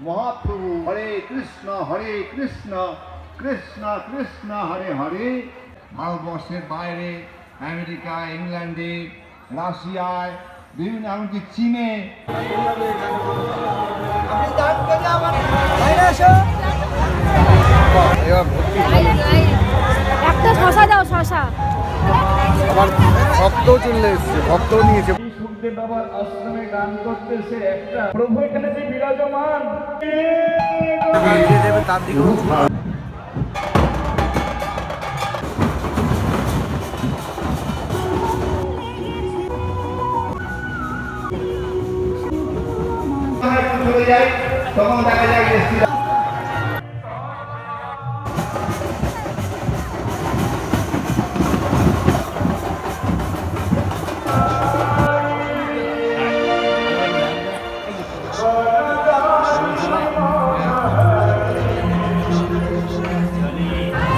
মহাপ্রভু হরে কৃষ্ণ কৃষ্ণ কৃষ্ণ হরে হরে। ভারতবর্ষের বাইরে আমেরিকা, ইংল্যান্ডে, রাশিয়ায়, বিভিন্ন এমনকি চীনে একটা শশা দাও, শশা। আবার ভক্তও চলে এসছে, ভক্তও নিয়েছে। সুখদেব বাবার আশ্রমে গান করতেছে একটা প্রভু এখানে যে বিরাজমান তার দিকে চলে যায়, তখন দেখা যায়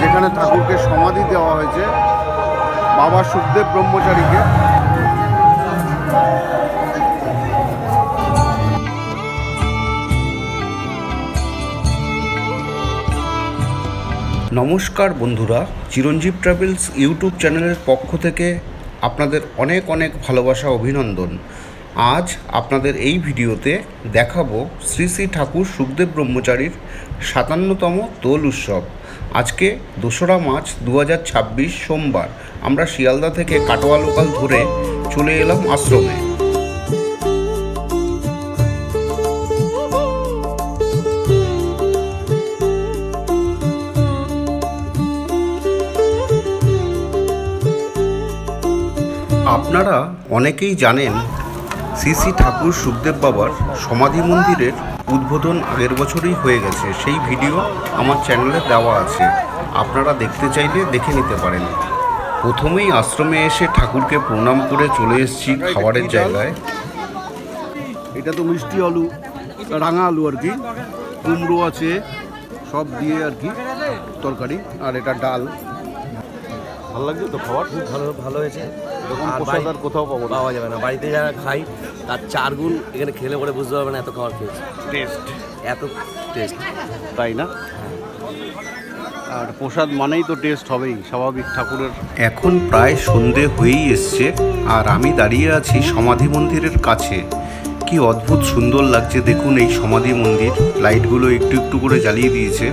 যেখানে ঠাকুরকে সমাধি দেওয়া হয়েছে বাবা সুখদেব ব্রহ্মচারীকে। নমস্কার বন্ধুরা, চিরঞ্জীব ট্রাভেলস ইউটিউব চ্যানেলের পক্ষ থেকে আপনাদের অনেক অনেক ভালোবাসা, অভিনন্দন। আজ আপনাদের এই ভিডিওতে দেখাবো শ্রী শ্রী ঠাকুর সুখদেব ব্রহ্মচারীর ৫৭তম দোল উৎসব। আজকে ২রা মার্চ ২০২৬ সোমবার। আমরা শিয়ালদা থেকে কাটোয়া লোকাল ধরে চলে এলাম আশ্রমে। আপনারা অনেকেই জানেন শ্রী শ্রী ঠাকুর সুখদেব বাবার সমাধি মন্দিরের উদ্বোধন আগের বছরই হয়ে গেছে। সেই ভিডিও আমার চ্যানেলে দেওয়া আছে, আপনারা দেখতে চাইলে দেখে নিতে পারেন। প্রথমেই আশ্রমে এসে ঠাকুরকে প্রণাম করে চলে এসেছি খাবারের জায়গায়। এটা তো মিষ্টি আলু, রাঙা আলু আর কি, কুমড়ো আছে, সব দিয়ে আর কি তরকারি, আর এটা ডাল। ভালো লাগছে তো খাবার? খুব ভালো হয়েছে। আর প্রসাদ আর কোথাও পাওয়া যাবে না। বাড়িতে যারা খাই তার 4 গুণ এখানে খেলে পরে বুঝতে পারবে না এত খাবার খেয়েছে, এত টেস্ট, তাই না? আর প্রসাদ মানেই তো টেস্ট হবেই, স্বাভাবিক ঠাকুরের। এখন প্রায় সন্ধে হয়েই এসছে, আর আমি দাঁড়িয়ে আছি সমাধি মন্দিরের কাছে। কি অদ্ভুত সুন্দর লাগছে দেখুন এই সমাধি মন্দির। লাইটগুলো একটু একটু করে জ্বালিয়ে দিয়েছে।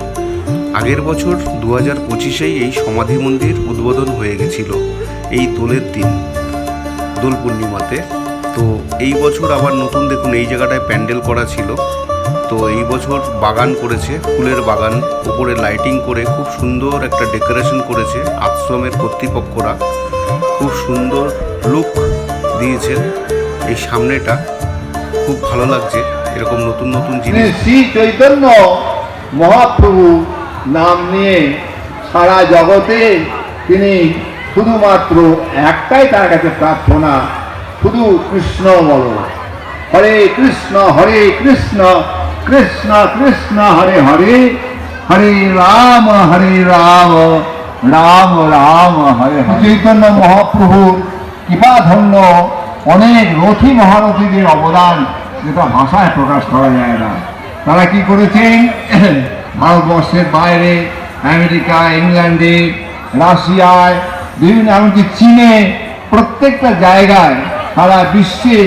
আগের বছর 2025-এই এই সমাধি মন্দির উদ্বোধন হয়ে গেছিল এই দোলের দিন, দোল পূর্ণিমাতে। তো এই বছর আবার নতুন দেখুন এই জায়গাটায় প্যান্ডেল করা ছিল। তো এই বছর বাগান করেছে, ফুলের বাগান, উপরে লাইটিং করে খুব সুন্দর একটা ডেকোরেশন করেছে আশ্রমের কর্তৃপক্ষরা। খুব সুন্দর লুক দিয়েছেন এই সামনেটা, খুব ভালো লাগছে। এরকম নতুন নতুন জিনিস। শ্রী চৈতন্য মহাপ্রভু নাম নিয়ে সারা জগতে তিনি শুধুমাত্র একটাই তার কাছে প্রার্থনা, শুধু কৃষ্ণ বলো। হরে কৃষ্ণ কৃষ্ণ কৃষ্ণ হরে হরে, হরে রাম রাম রাম হরে হরে। চৈতন্য মহাপ্রভুর কৃপাধন্য অনেক রথী মহারথীদের অবদান যেটা ভাষায় প্রকাশ করা যায় না। তারা কি করেছেন? ভারতবর্ষের বাইরে আমেরিকা, ইংল্যান্ডে, রাশিয়ায়, বিভিন্ন এমনকি চীনে, প্রত্যেকটা জায়গায় সারা বিশ্বে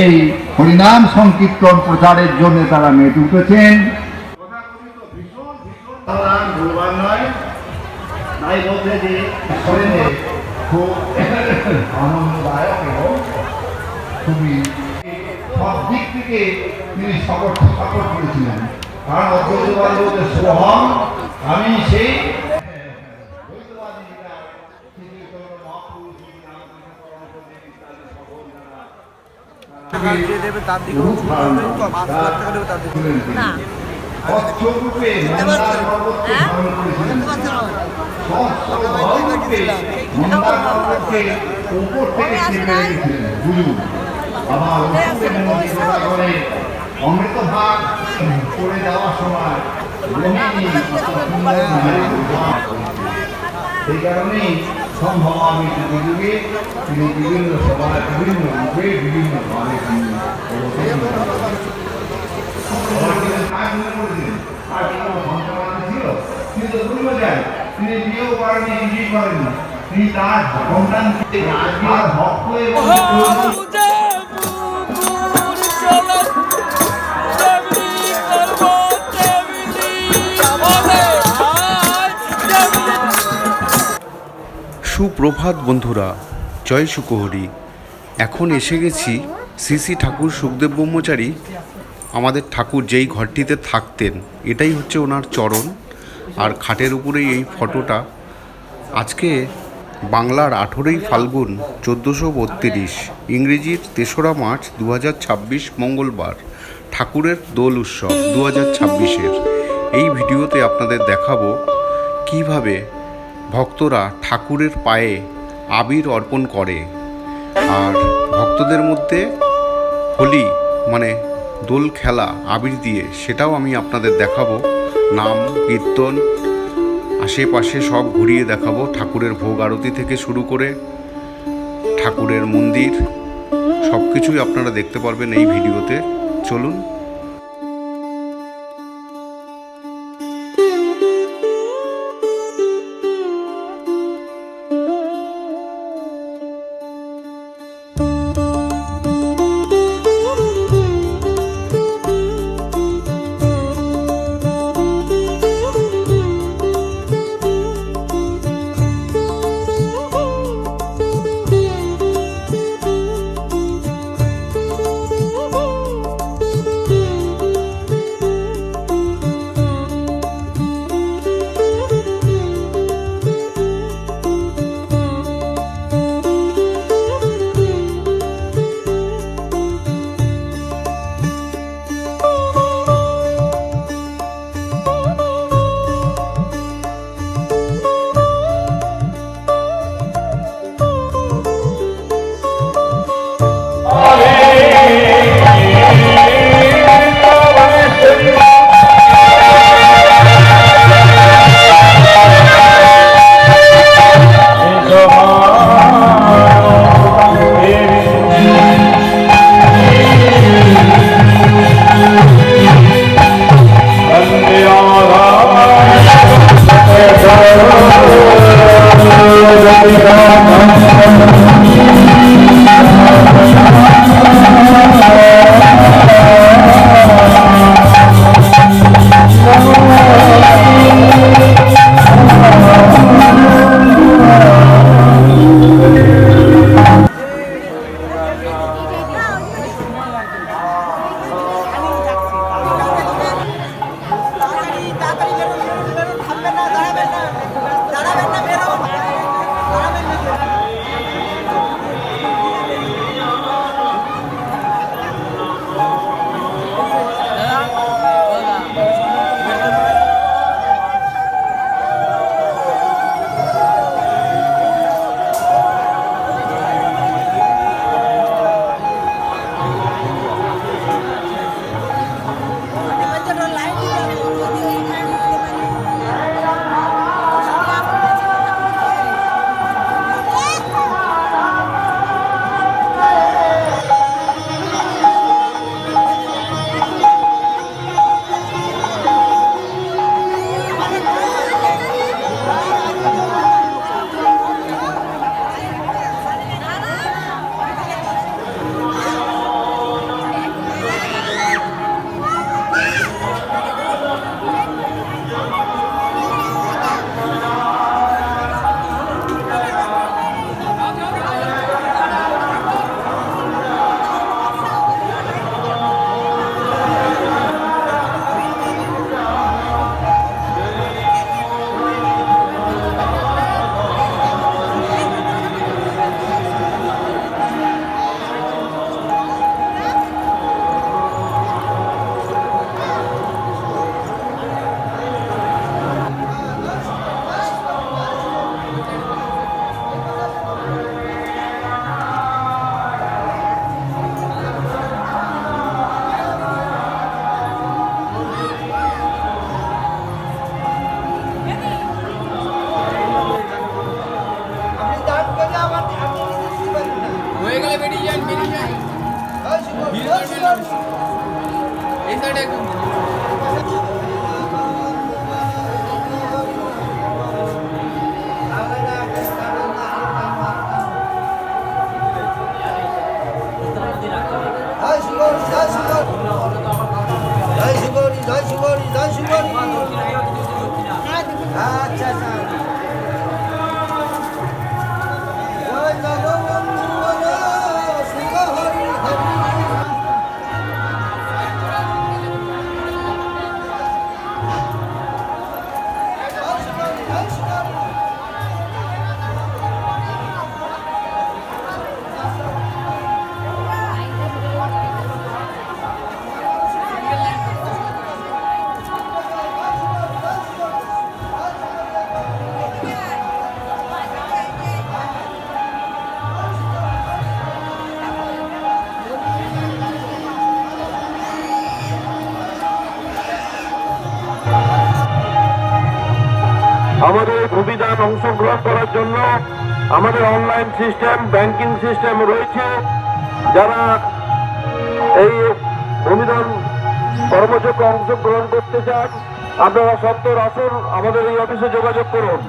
এই হরিনাম সংকীর্তন প্রচারের জন্য তারা মেতে উঠেছেন। খুব আনন্দদায়ক এবং খুবই সব দিক থেকে তিনি সাপোর্ট করেছিলেন। কারণ অদ্বৈতবাদ বলতে সোহম, আমি সেই তার দিকে অমৃত ভাগ করে যাওয়ার সময় সেই কারণেই সম্ভব আমি যুগে তিনি বিভিন্ন সভায় বিভিন্ন রূপে বিভিন্ন ভাবে তিনি বিয়ে করেছেন, আর কোনো সন্তান ছিল, তিনি তো ব্রহ্মচারী, তিনি বিয়েও করেননি, কিছুই করেননি, তিনি তার সন্তানকে আজকে ভক্ত এবং সুপ্রভাত বন্ধুরা, জয় সুকহরি। এখন এসে গেছি শ্রী শ্রী ঠাকুর সুখদেব ব্রহ্মচারী, আমাদের ঠাকুর যেই ঘরটিতে থাকতেন, এটাই হচ্ছে ওনার চরণ। আর খাটের উপরেই এই ফটোটা। আজকে বাংলার 18ই ফাল্গুন 1432, ইংরেজির 3রা মার্চ 2026 মঙ্গলবার, ঠাকুরের দোল উৎসব 2026-এর এই ভিডিওতে আপনাদের দেখাবো কিভাবে ভক্তরা ঠাকুরের পায়ে আবির অর্পণ করে। আর ভক্তদের মধ্যে হোলি মানে দোল খেলা আবির দিয়ে, সেটাও আমি আপনাদের দেখাবো। নাম কীর্তন আশেপাশে সব ঘুরিয়ে দেখাবো। ঠাকুরের ভোগ আরতি থেকে শুরু করে ঠাকুরের মন্দির সব কিছুই আপনারা দেখতে পারবেন এই ভিডিওতে। চলুন। এই সাইডে একদম আমাদের ভূমিদান অংশগ্রহণ করার জন্য আমাদের অনলাইন সিস্টেম, ব্যাংকিং সিস্টেম রয়েছে। যারা এই ভূমিদান কর্মযোগ্য অংশগ্রহণ করতে চান আপনারা সত্তর আসুন, আমাদের এই অফিসে যোগাযোগ করুন।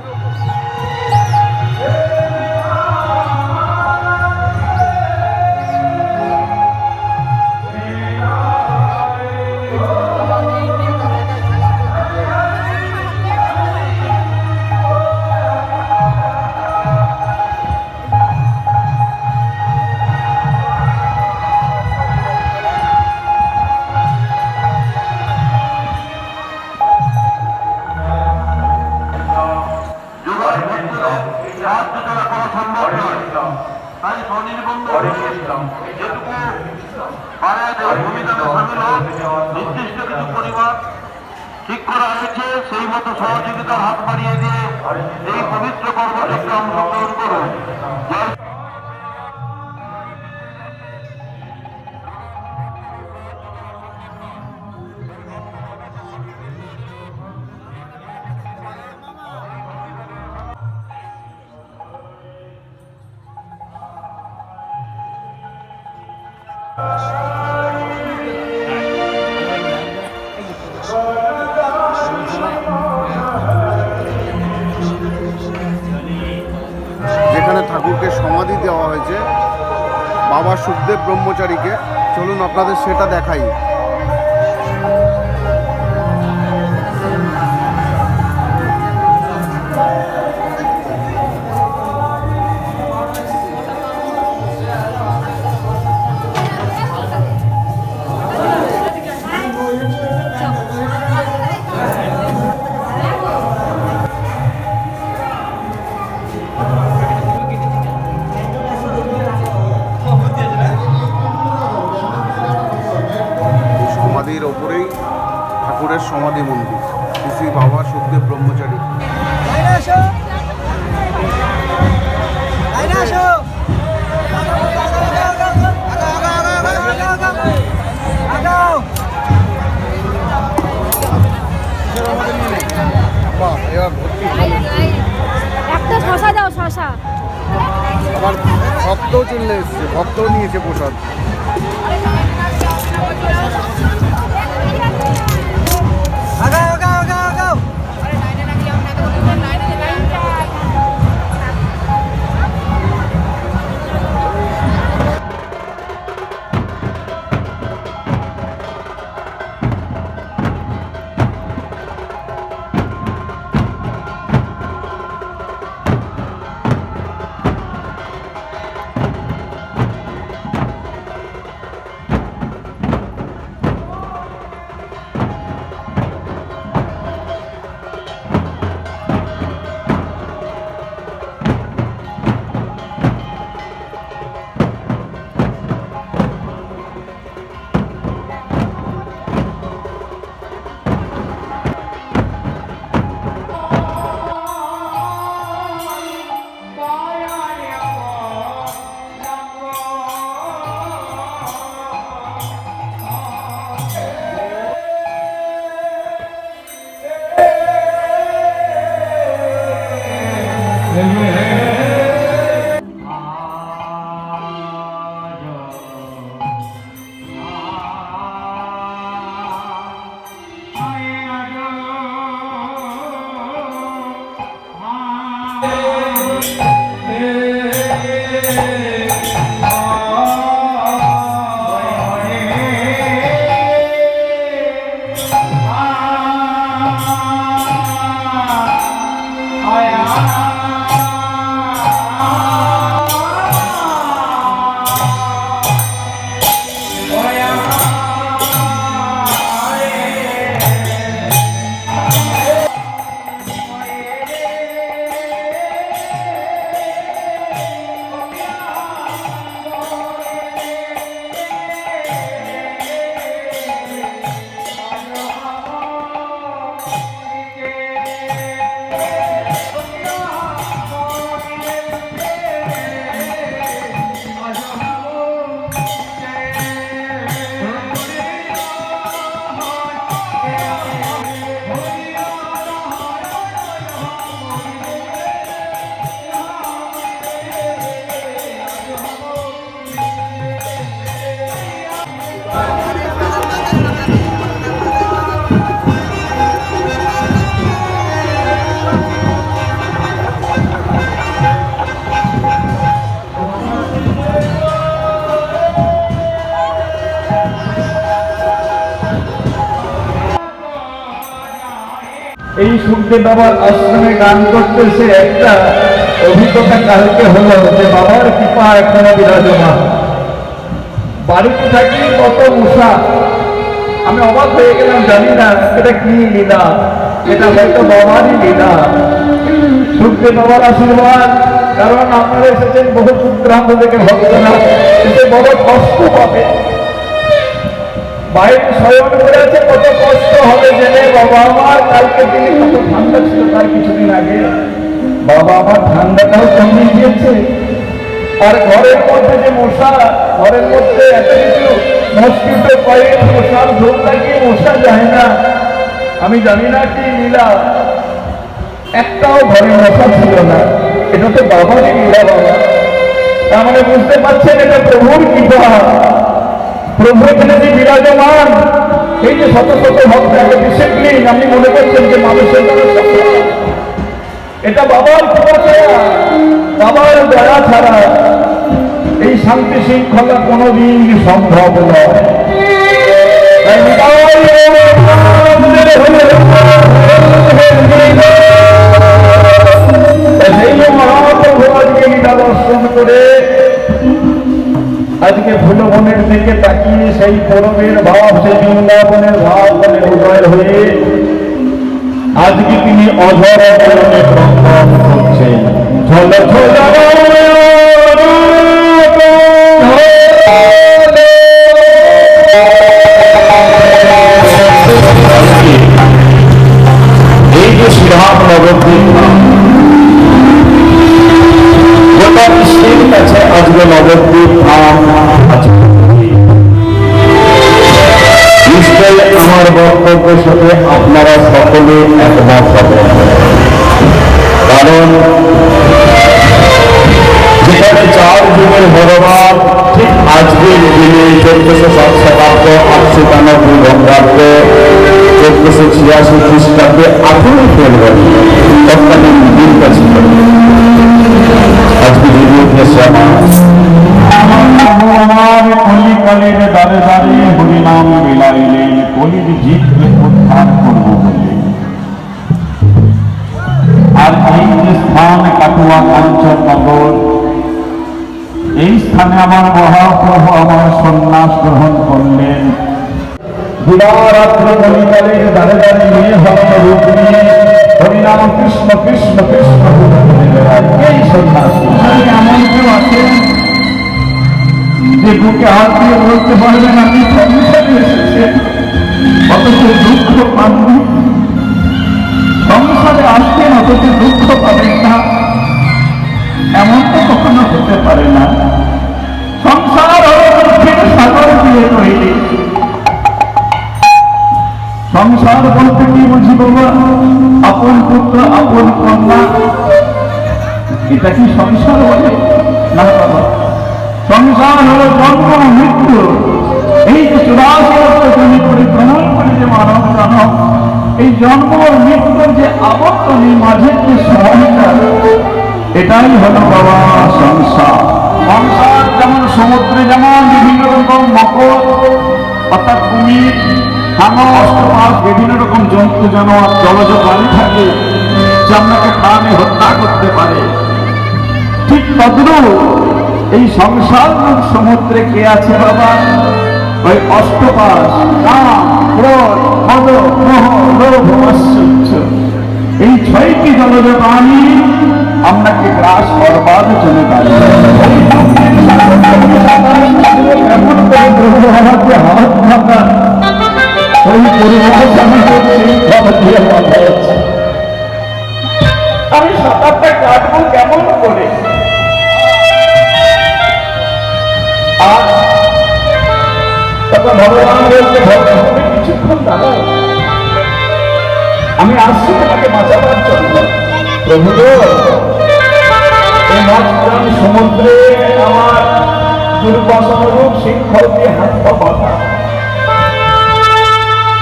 নির্দিষ্ট কিছু পরিমাণ ঠিক করা হয়েছে, সেই মতো সহযোগিতার হাত বাড়িয়ে দিয়ে এই পবিত্র কর্মযজ্ঞে অংশগ্রহণ করুন। যেখানে ঠাকুরকে সমাধি দেওয়া হয়েছে বাবা সুখদেব ব্রহ্মচারীকে, চলুন আপনাদের সেটা দেখাই। সমাধির ওপরেই ঠাকুরের সমাধি মন্দির, শ্রী বাবা সুখদেব ব্রহ্মচারী। একটা শশা দাও, শশা। আবার ভক্তও চলে এসছে, ভক্তও নিয়েছে প্রসাদ। এই সুখদেব বাবার আশ্রমে গান করতেছে, একটা অভিজ্ঞতা কালকে হলো যে বাবার কৃপা এখনো বিরাজমান। বাড়িতে থাকি কত মশা, আমি অবাক হয়ে গেলাম, জানি না এটা কি লীলা, এটা হয়তো বাবারই লীলা, সুখদেব বাবার আশীর্বাদ। কারণ আপনারা এসেছেন বহু দূরান্ত থেকে ভক্তরা, এসে বড় কষ্ট পাবে, বাইরে শয়ন করে আছে, কত কষ্ট হবে জেনে বাবা আমার। কালকে দিনে কত ঠান্ডা ছিল, তার কিছুদিন আগে বাবা আমার ঠান্ডাটাও কমে গিয়েছে। আর ঘরের মধ্যে যে মশা, ঘরের মধ্যে এত কিছু মস্কিটো কয়েক মশার ধূপ লাগিয়ে মশা যায় না। আমি জানি না কি লীলা, একটাও ঘরে মশা ছিল না, এটা তো বাবারই লীলা বাবা। তার মানে বুঝতে পারছেন এটা প্রভুর কৃপা, প্রভু এখানে যে বিরাজমান। এই যে শত শত ভক্ত একটা ডিসিপ্লিন, আপনি মনে করছেন যে মানুষের দ্বারা সম্ভব, এটা বাবার কৃপা ছাড়া, বাবার দয়া ছাড়া এই শান্তি শৃঙ্খলা কোনোদিন সম্ভব নয়। তাই মহাপ্রভু আজকে লীলা দর্শন করে, আজকে ফুলবনের দিকে তাকিয়ে সেই পরবের ভাব, সেই বৃন্দাবনের ভাব বলে উদয় হয়ে আজকে তিনি অধর চরণে প্রণাম করছেন। ঝল এই যে শ্রীরাম নবদ্বীপ গোটা বিশ্বের কাছে আজকে নবদ্বীপ ধাম নিশ্চয় আমার বক্তব্যের সাথে আপনারা সকলে একমত হবেন। কারণ যেখানে 4 যুগের ভগবান ঠিক আজকের দিনে 1407 শতাব্দ 893 বঙ্গাব্দ 1486 খ্রিস্টাব্দে 18 ফেব্রুয়ারি তৎকালীন দিন কাছে আজকে যুগে উঠেছে আমার কলিকালের দ্বারে দ্বারে হরিনাম বিলাইলেন, কলির জীবকে উদ্ধার করব বলে। আর এই যে স্থান কাটুয়া কাঞ্চননগর, এই স্থানে আমার মহাপ্রভু আমার সন্ন্যাস গ্রহণ করলেন। দিবারাত্র কলিকালের দ্বারে দ্বারে নিয়ে ভক্ত রূপ নিয়ে হরিনাম কৃষ্ণ কৃষ্ণ কৃষ্ণ এই সন্ন্যাস। এমন কেউ আছে যে বুকে হাত দিয়ে বলতে পারবেন আপনি সংসারে এসেছেন অথচ দুঃখ পাননি, সংসারে আসবেন অথচ দুঃখ পাবেন না, এমন তো কখনো হতে পারে না। সংসার দুঃখের সাগর দিয়ে তৈরি। সংসার বলতে কি বুঝি বাবা? আপন পুত্র আপন কন্যা, এটা কি সংসার বলে? না বাবা, সংসার হল জন্ম মৃত্যু। এই যে 84 জমি পরিক্রমণ করে যে মানব জনম, এই জন্ম মৃত্যুর যে আবর্তনী মাঝের যে সময়টা, এটাই হলো বাবা সংসার। সংসার যেমন সমুদ্রে যেমন বিভিন্ন রকম মকর অর্থাৎ কুমির, হাঙর, অষ্টমাস, বিভিন্ন রকম জন্তু জানোয়ার জলজ প্রাণী থাকে যে আপনাকে প্রাণে হত্যা করতে পারে, ঠিক তদ্রূপ এই সংসার রূপ সমুদ্রে কে আছে বাবা? ওই অষ্টপাশ, কাম, ক্রোধ, মদ, মোহ, লোভ, মাৎসর্য, এই 6টি জলজ প্রাণী আপনাকে গ্রাস করবার জন্য দাঁড়িয়ে। এমন করে প্রভু আমাকে হাত ভাঙা ওই পরিবেশ আমি সাঁতারটা কাটবো কেমন করে? আর তখন ভগবান বলতে ভগবান কিছুক্ষণ দাঁড়াও, আমি আসছি তোমাকে বাঁচাবার জন্য। প্রভু এই মাঝখান সমুদ্রে আমার দুর্বাসনরূপ শৃঙ্খল দিয়ে হাত পা বাঁধা,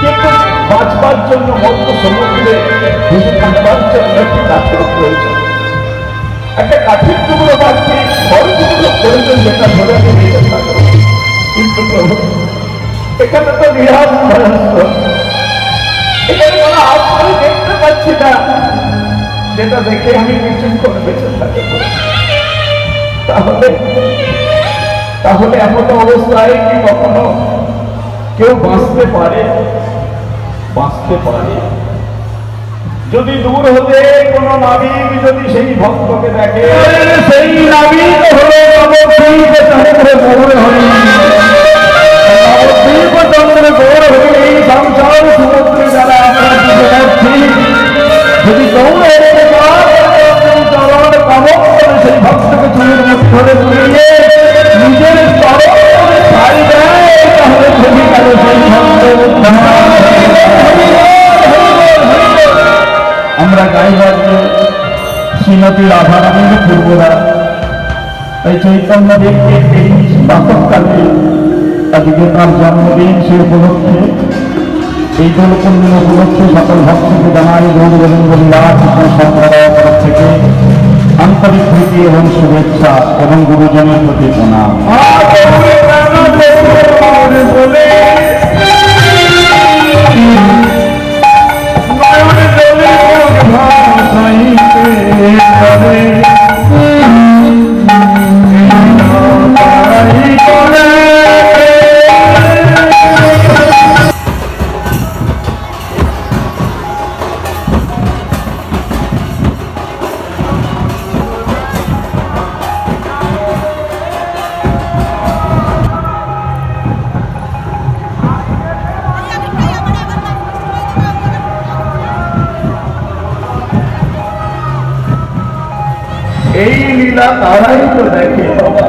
কিন্তু বাঁচবার জন্য মধ্য সমুদ্রে ভেসে থাকবার জন্য একটি কাঠের প্রয়োজন। একটা কাঠের টুকরো বাড়ছে, বড় টুকরো প্রয়োজন, যেটা ধরে আমি নিতে থাকবো। কিন্তু প্রভু এখানে তো বিরাট এখানে কোনো আশ্রয় দেখতে পাচ্ছি না, যেটা দেখে আমি কিছুক্ষণ বেঁচে থাকবো। তাহলে তাহলে এমন অবস্থায় কি কখনো কেউ বাঁচতে পারে? বাঁচতে পারে যদি দূর হতে কোনো নাবিক যদি সেই ভক্তকে দেখে, সেই নাবিক হলো নবদ্বীপ চন্দ্র গৌর হরি। নবদ্বীপ চন্দ্র গৌর হরি এই সংসার সমুদ্রে যারা আমরা ডুবে যাচ্ছি, যদি গৌরের চরণ কামক করে সেই ভক্তকে চুলের মধ্যে ধরে তুলিয়ে নিজের চরণ করে ছাড়ি দেয়, তাহলে খুবই গেল সেই ভক্ত। আমরা গাইবার শ্রীমতী রাধারানীর পূর্বরা তাই চৈতন্য দেবকে এই প্রাতঃকালে আজকে তার জন্মদিন সে উপলক্ষে এই দোলপূর্ণিম উপলক্ষে সকল ভক্তকে জানাই গৌর গোবিন্দ লীলাস সম্প্রদায়ের তরফ থেকে আন্তরিক প্রীতি এবং শুভেচ্ছা এবং গুরুজনের প্রতি প্রণাম। এই লীলা তারাই তো দেখে বাবা।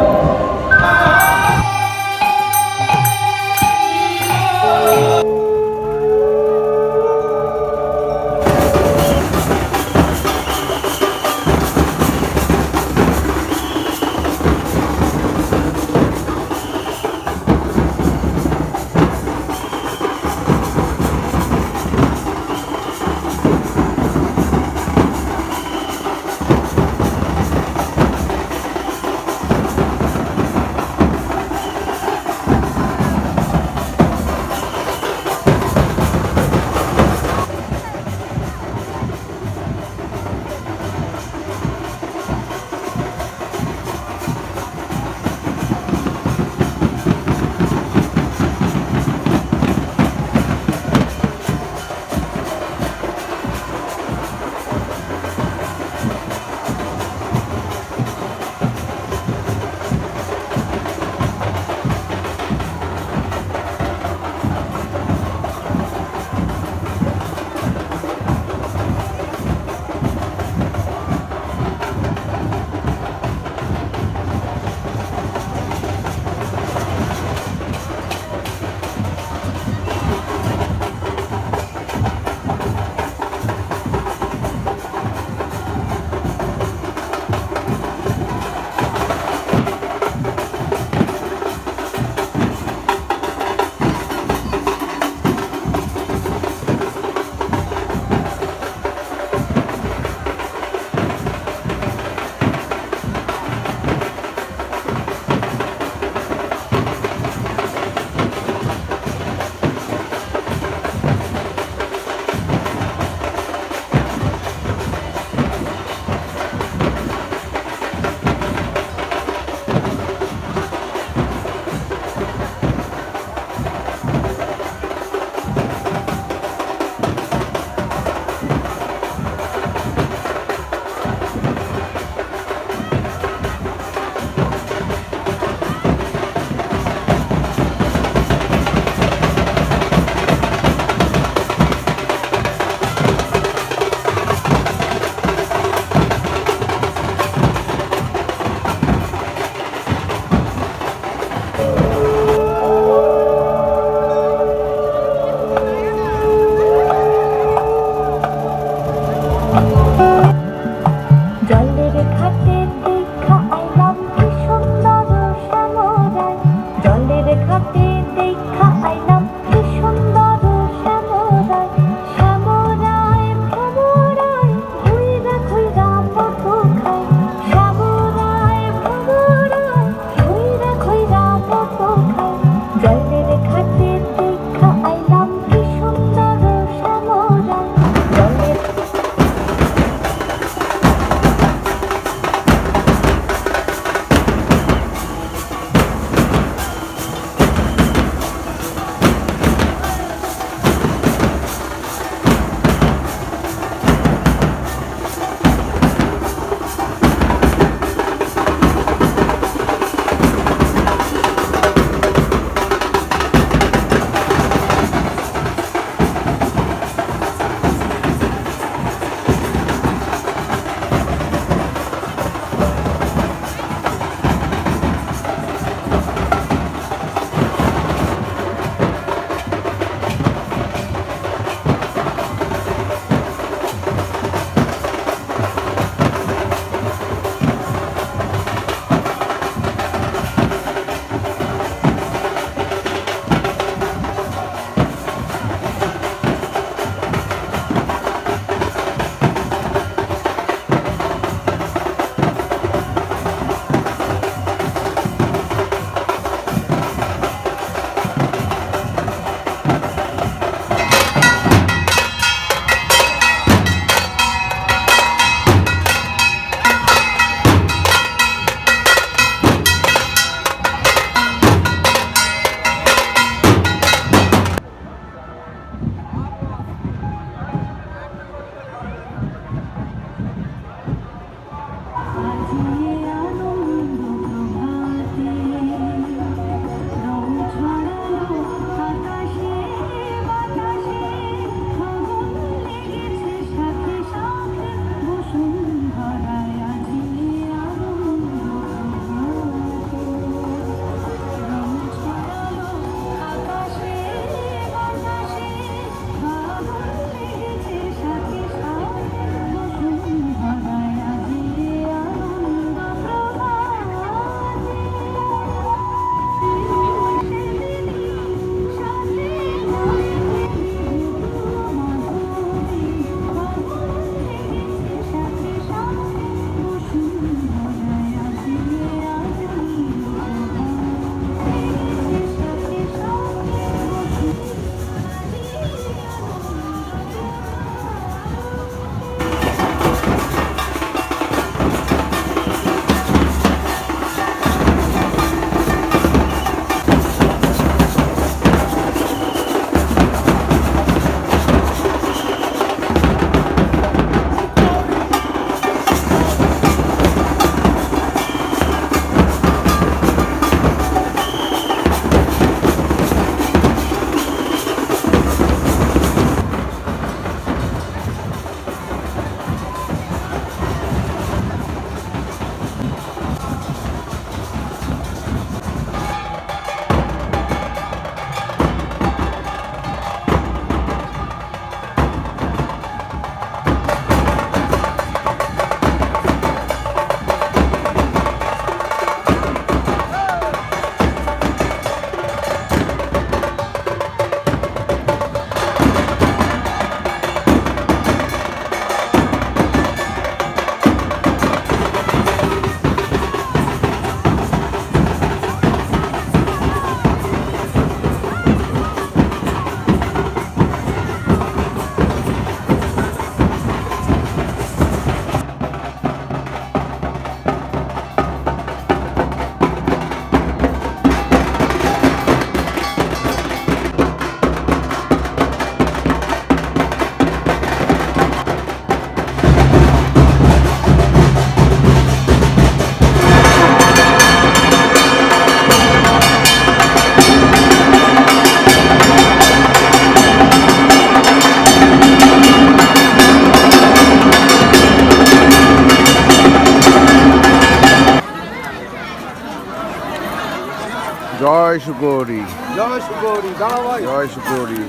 জয় শুকরি, জয় শুকরি, দাঁড়াও ভাই। জয় শুকরি।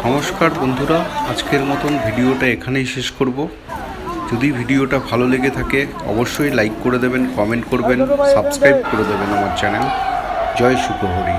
নমস্কার বন্ধুরা, আজকের মতন ভিডিওটা এখানেই শেষ করব। যদি ভিডিওটা ভালো লেগে থাকে অবশ্যই লাইক করে দেবেন, কমেন্ট করবেন, সাবস্ক্রাইব করে দেবেন আমার চ্যানেল। জয় শুকহরি।